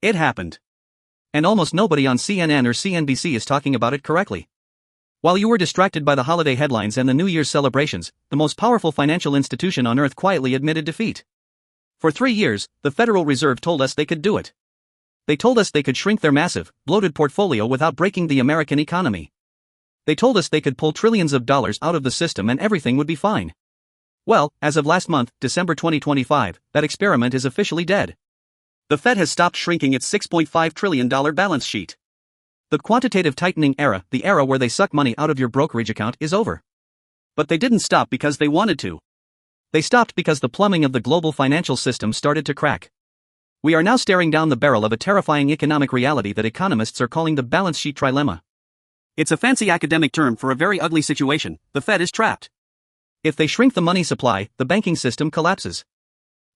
It happened. And almost nobody on CNN or CNBC is talking about it correctly. While you were distracted by the holiday headlines and the New Year's celebrations, the most powerful financial institution on earth quietly admitted defeat. For 3 years, the Federal Reserve told us they could do it. They told us they could shrink their massive, bloated portfolio without breaking the American economy. They told us they could pull trillions of dollars out of the system and everything would be fine. Well, as of last month, December 2025, that experiment is officially dead. The Fed has stopped shrinking its $6.5 trillion balance sheet. The quantitative tightening era, the era where they suck money out of your brokerage account, is over. But they didn't stop because they wanted to. They stopped because the plumbing of the global financial system started to crack. We are now staring down the barrel of a terrifying economic reality that economists are calling the balance sheet trilemma. It's a fancy academic term for a very ugly situation. The Fed is trapped. If they shrink the money supply, the banking system collapses.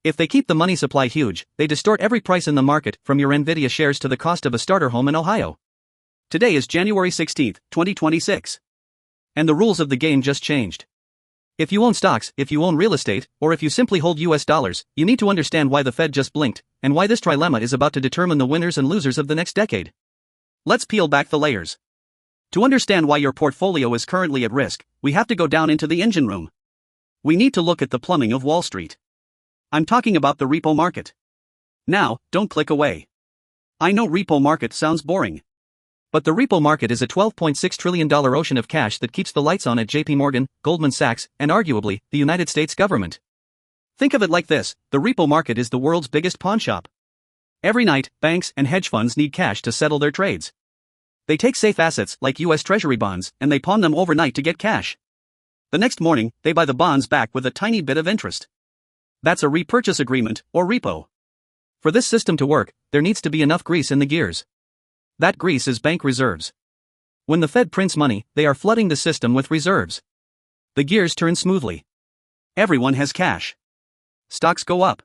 If they keep the money supply huge, they distort every price in the market, from your Nvidia shares to the cost of a starter home in Ohio. Today is January 16, 2026. And the rules of the game just changed. If you own stocks, if you own real estate, or if you simply hold US dollars, you need to understand why the Fed just blinked, and why this trilemma is about to determine the winners and losers of the next decade. Let's peel back the layers. To understand why your portfolio is currently at risk, we have to go down into the engine room. We need to look at the plumbing of Wall Street. I'm talking about the repo market. Now, don't click away. I know repo market sounds boring. But the repo market is a $12.6 trillion ocean of cash that keeps the lights on at JP Morgan, Goldman Sachs, and arguably, the United States government. Think of it like this: the repo market is the world's biggest pawnshop. Every night, banks and hedge funds need cash to settle their trades. They take safe assets like US Treasury bonds and they pawn them overnight to get cash. The next morning, they buy the bonds back with a tiny bit of interest. That's a repurchase agreement, or repo. For this system to work, there needs to be enough grease in the gears. That grease is bank reserves. When the Fed prints money, they are flooding the system with reserves. The gears turn smoothly. Everyone has cash. Stocks go up.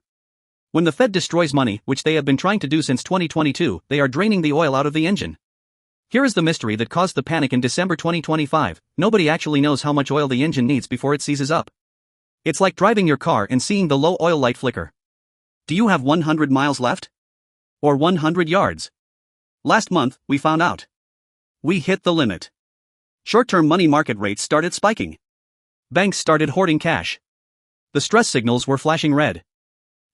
When the Fed destroys money, which they have been trying to do since 2022, they are draining the oil out of the engine. Here is the mystery that caused the panic in December 2025. Nobody actually knows how much oil the engine needs before it seizes up. It's like driving your car and seeing the low oil light flicker. Do you have 100 miles left? Or 100 yards? Last month, we found out. We hit the limit. Short-term money market rates started spiking. Banks started hoarding cash. The stress signals were flashing red.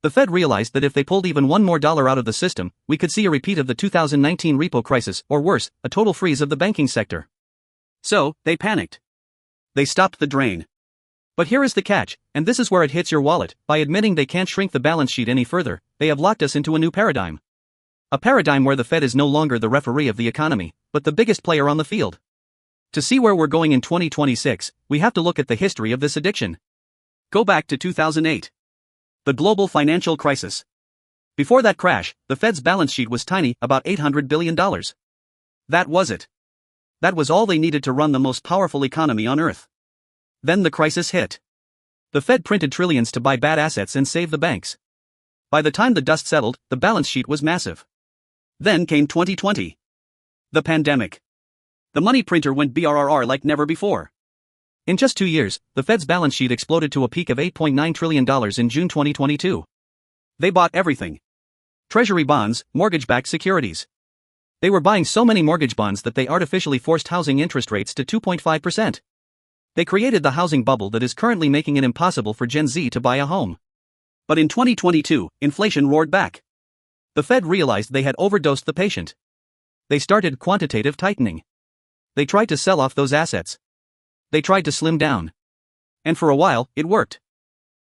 The Fed realized that if they pulled even one more dollar out of the system, we could see a repeat of the 2019 repo crisis, or worse, a total freeze of the banking sector. So, they panicked. They stopped the drain. But here is the catch, and this is where it hits your wallet: by admitting they can't shrink the balance sheet any further, they have locked us into a new paradigm. A paradigm where the Fed is no longer the referee of the economy, but the biggest player on the field. To see where we're going in 2026, we have to look at the history of this addiction. Go back to 2008. The global financial crisis. Before that crash, the Fed's balance sheet was tiny, about $800 billion. That was it. That was all they needed to run the most powerful economy on earth. Then the crisis hit. The Fed printed trillions to buy bad assets and save the banks. By the time the dust settled, the balance sheet was massive. Then came 2020. The pandemic. The money printer went BRRR like never before. In just 2 years, the Fed's balance sheet exploded to a peak of $8.9 trillion in June 2022. They bought everything. Treasury bonds, mortgage-backed securities. They were buying so many mortgage bonds that they artificially forced housing interest rates to 2.5%. They created the housing bubble that is currently making it impossible for Gen Z to buy a home. But in 2022, inflation roared back. The Fed realized they had overdosed the patient. They started quantitative tightening. They tried to sell off those assets. They tried to slim down. And for a while, it worked.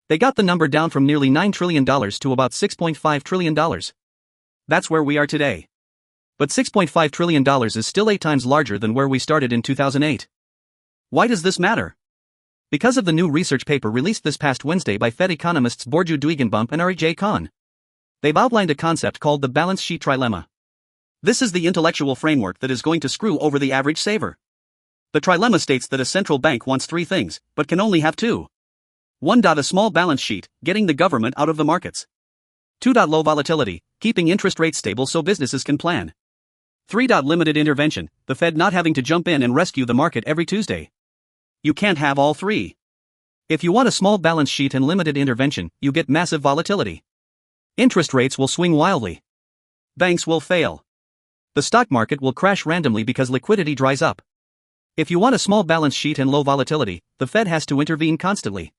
They got the number down from nearly $9 trillion to about $6.5 trillion. That's where we are today. But $6.5 trillion is still 8 times larger than where we started in 2008. Why does this matter? Because of the new research paper released this past Wednesday by Fed economists Borju Duigenbump and Ari J. Khan. They've outlined a concept called the balance sheet trilemma. This is the intellectual framework that is going to screw over the average saver. The trilemma states that a central bank wants 3 things, but can only have 2. 1. A small balance sheet, getting the government out of the markets. 2. Low volatility, keeping interest rates stable so businesses can plan. 3. Limited intervention, the Fed not having to jump in and rescue the market every Tuesday. You can't have all 3. If you want a small balance sheet and limited intervention, you get massive volatility. Interest rates will swing wildly. Banks will fail. The stock market will crash randomly because liquidity dries up. If you want a small balance sheet and low volatility, the Fed has to intervene constantly.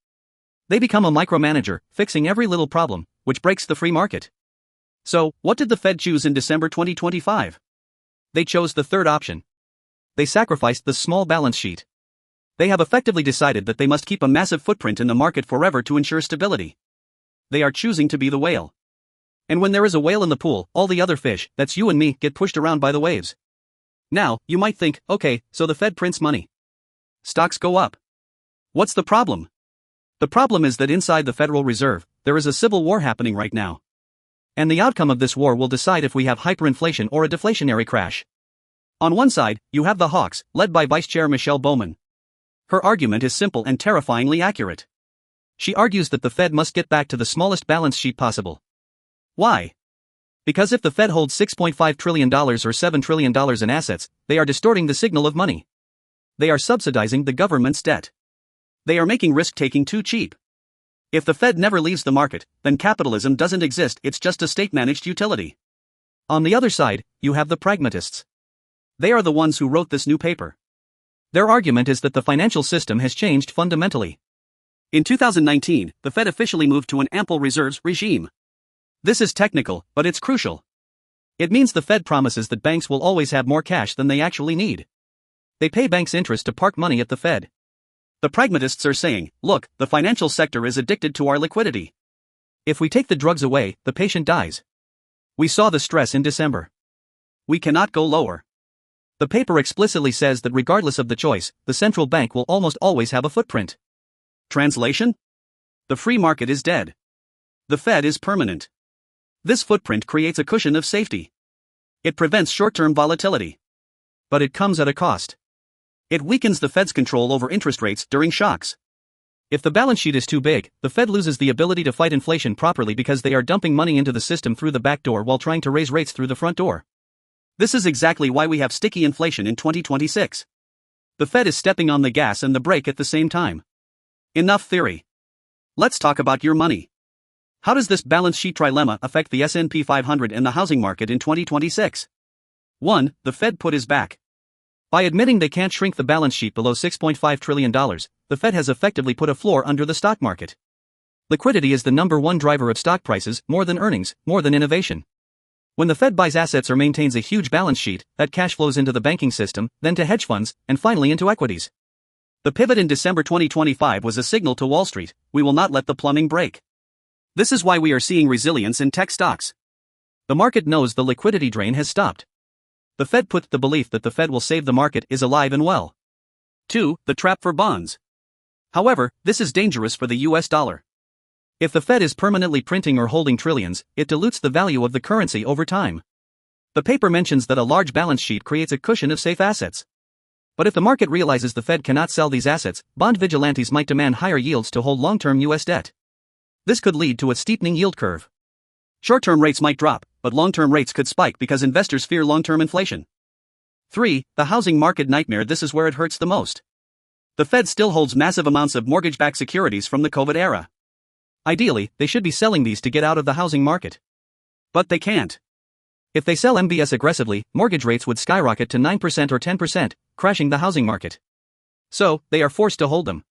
They become a micromanager, fixing every little problem, which breaks the free market. So, what did the Fed choose in December 2025? They chose the third option. They sacrificed the small balance sheet. They have effectively decided that they must keep a massive footprint in the market forever to ensure stability. They are choosing to be the whale. And when there is a whale in the pool, all the other fish, that's you and me, get pushed around by the waves. Now, you might think, okay, so the Fed prints money. Stocks go up. What's the problem? The problem is that inside the Federal Reserve, there is a civil war happening right now. And the outcome of this war will decide if we have hyperinflation or a deflationary crash. On one side, you have the hawks, led by Vice Chair Michelle Bowman. Her argument is simple and terrifyingly accurate. She argues that the Fed must get back to the smallest balance sheet possible. Why? Because if the Fed holds $6.5 trillion or $7 trillion in assets, they are distorting the signal of money. They are subsidizing the government's debt. They are making risk-taking too cheap. If the Fed never leaves the market, then capitalism doesn't exist, it's just a state-managed utility. On the other side, you have the pragmatists. They are the ones who wrote this new paper. Their argument is that the financial system has changed fundamentally. In 2019, the Fed officially moved to an ample reserves regime. This is technical, but it's crucial. It means the Fed promises that banks will always have more cash than they actually need. They pay banks interest to park money at the Fed. The pragmatists are saying, look, the financial sector is addicted to our liquidity. If we take the drugs away, the patient dies. We saw the stress in December. We cannot go lower. The paper explicitly says that regardless of the choice, the central bank will almost always have a footprint. Translation? The free market is dead. The Fed is permanent. This footprint creates a cushion of safety. It prevents short-term volatility. But it comes at a cost. It weakens the Fed's control over interest rates during shocks. If the balance sheet is too big, the Fed loses the ability to fight inflation properly because they are dumping money into the system through the back door while trying to raise rates through the front door. This is exactly why we have sticky inflation in 2026. The Fed is stepping on the gas and the brake at the same time. Enough theory. Let's talk about your money. How does this balance sheet trilemma affect the S&P 500 and the housing market in 2026? 1. The Fed put his back. By admitting they can't shrink the balance sheet below $6.5 trillion, the Fed has effectively put a floor under the stock market. Liquidity is the number one driver of stock prices, more than earnings, more than innovation. When the Fed buys assets or maintains a huge balance sheet, that cash flows into the banking system, then to hedge funds, and finally into equities. The pivot in December 2025 was a signal to Wall Street, we will not let the plumbing break. This is why we are seeing resilience in tech stocks. The market knows the liquidity drain has stopped. The Fed put the belief that the Fed will save the market is alive and well. 2. The trap for bonds. However, this is dangerous for the US dollar. If the Fed is permanently printing or holding trillions, it dilutes the value of the currency over time. The paper mentions that a large balance sheet creates a cushion of safe assets. But if the market realizes the Fed cannot sell these assets, bond vigilantes might demand higher yields to hold long-term US debt. This could lead to a steepening yield curve. Short-term rates might drop, but long-term rates could spike because investors fear long-term inflation. 3. The housing market nightmare. This is where it hurts the most. The Fed still holds massive amounts of mortgage-backed securities from the COVID era. Ideally, they should be selling these to get out of the housing market. But they can't. If they sell MBS aggressively, mortgage rates would skyrocket to 9% or 10%, crashing the housing market. So, they are forced to hold them.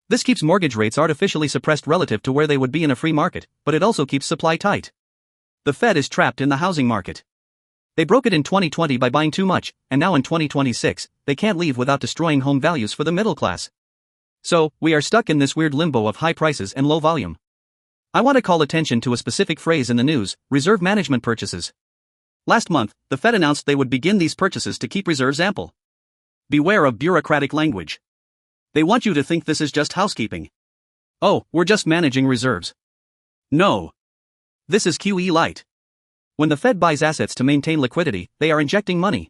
This keeps mortgage rates artificially suppressed relative to where they would be in a free market, but it also keeps supply tight. The Fed is trapped in the housing market. They broke it in 2020 by buying too much, and now in 2026, they can't leave without destroying home values for the middle class. So, we are stuck in this weird limbo of high prices and low volume. I want to call attention to a specific phrase in the news: reserve management purchases. Last month, the Fed announced they would begin these purchases to keep reserves ample. Beware of bureaucratic language. They want you to think this is just housekeeping. Oh, we're just managing reserves. No. This is QE light. When the Fed buys assets to maintain liquidity, they are injecting money.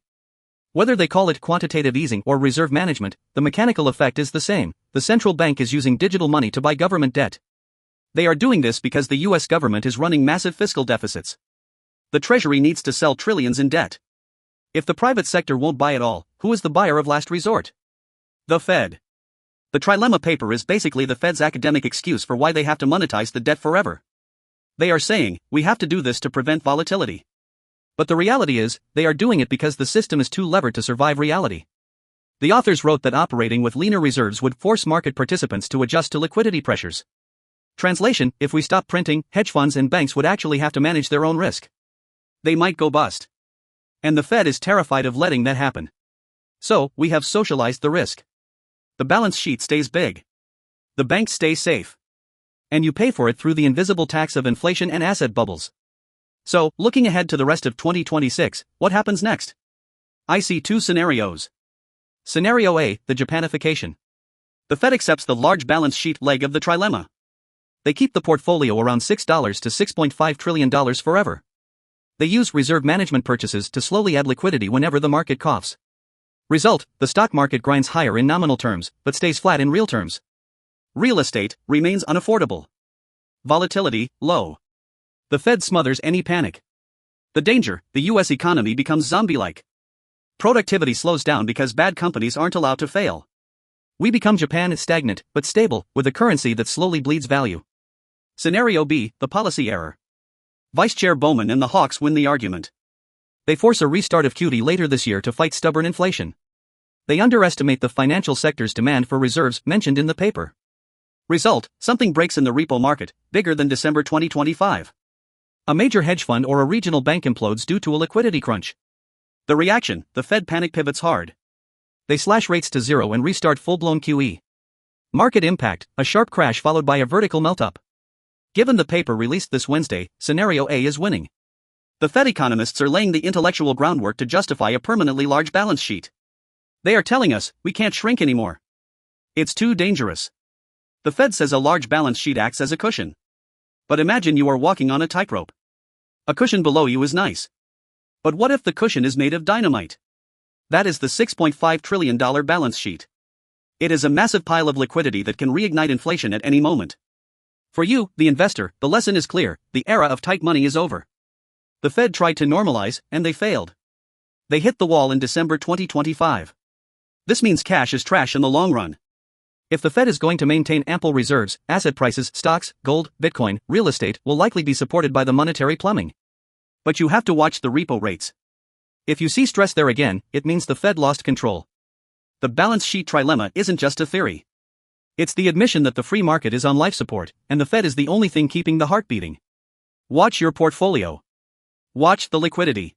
Whether they call it quantitative easing or reserve management, the mechanical effect is the same. The central bank is using digital money to buy government debt. They are doing this because the US government is running massive fiscal deficits. The Treasury needs to sell trillions in debt. If the private sector won't buy it all, who is the buyer of last resort? The Fed. The Trilemma paper is basically the Fed's academic excuse for why they have to monetize the debt forever. They are saying, we have to do this to prevent volatility. But the reality is, they are doing it because the system is too levered to survive reality. The authors wrote that operating with leaner reserves would force market participants to adjust to liquidity pressures. Translation: if we stop printing, hedge funds and banks would actually have to manage their own risk. They might go bust. And the Fed is terrified of letting that happen. So, we have socialized the risk. The balance sheet stays big. The banks stay safe. And you pay for it through the invisible tax of inflation and asset bubbles. So, looking ahead to the rest of 2026, what happens next? I see two scenarios. Scenario A, the Japanification. The Fed accepts the large balance sheet leg of the trilemma. They keep the portfolio around $6 to $6.5 trillion forever. They use reserve management purchases to slowly add liquidity whenever the market coughs. Result: the stock market grinds higher in nominal terms, but stays flat in real terms. Real estate remains unaffordable. Volatility low. The Fed smothers any panic. The danger: the US economy becomes zombie-like. Productivity slows down because bad companies aren't allowed to fail. We become Japan, stagnant, but stable, with a currency that slowly bleeds value. Scenario B, the policy error. Vice Chair Bowman and the hawks win the argument. They force a restart of QT later this year to fight stubborn inflation. They underestimate the financial sector's demand for reserves mentioned in the paper. Result: something breaks in the repo market, bigger than December 2025. A major hedge fund or a regional bank implodes due to a liquidity crunch. The reaction: the Fed panic pivots hard. They slash rates to zero and restart full-blown QE. Market impact: a sharp crash followed by a vertical melt-up. Given the paper released this Wednesday, Scenario A is winning. The Fed economists are laying the intellectual groundwork to justify a permanently large balance sheet. They are telling us, we can't shrink anymore. It's too dangerous. The Fed says a large balance sheet acts as a cushion. But imagine you are walking on a tightrope. A cushion below you is nice. But what if the cushion is made of dynamite? That is the $6.5 trillion balance sheet. It is a massive pile of liquidity that can reignite inflation at any moment. For you, the investor, the lesson is clear: the era of tight money is over. The Fed tried to normalize, and they failed. They hit the wall in December 2025. This means cash is trash in the long run. If the Fed is going to maintain ample reserves, asset prices, stocks, gold, Bitcoin, real estate will likely be supported by the monetary plumbing. But you have to watch the repo rates. If you see stress there again, it means the Fed lost control. The balance sheet trilemma isn't just a theory. It's the admission that the free market is on life support, and the Fed is the only thing keeping the heart beating. Watch your portfolio. Watch the liquidity.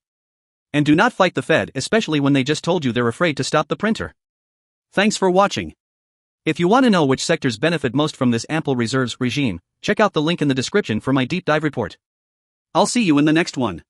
And do not fight the Fed, especially when they just told you they're afraid to stop the printer. Thanks for watching. If you want to know which sectors benefit most from this ample reserves regime, check out the link in the description for my deep dive report. I'll see you in the next one.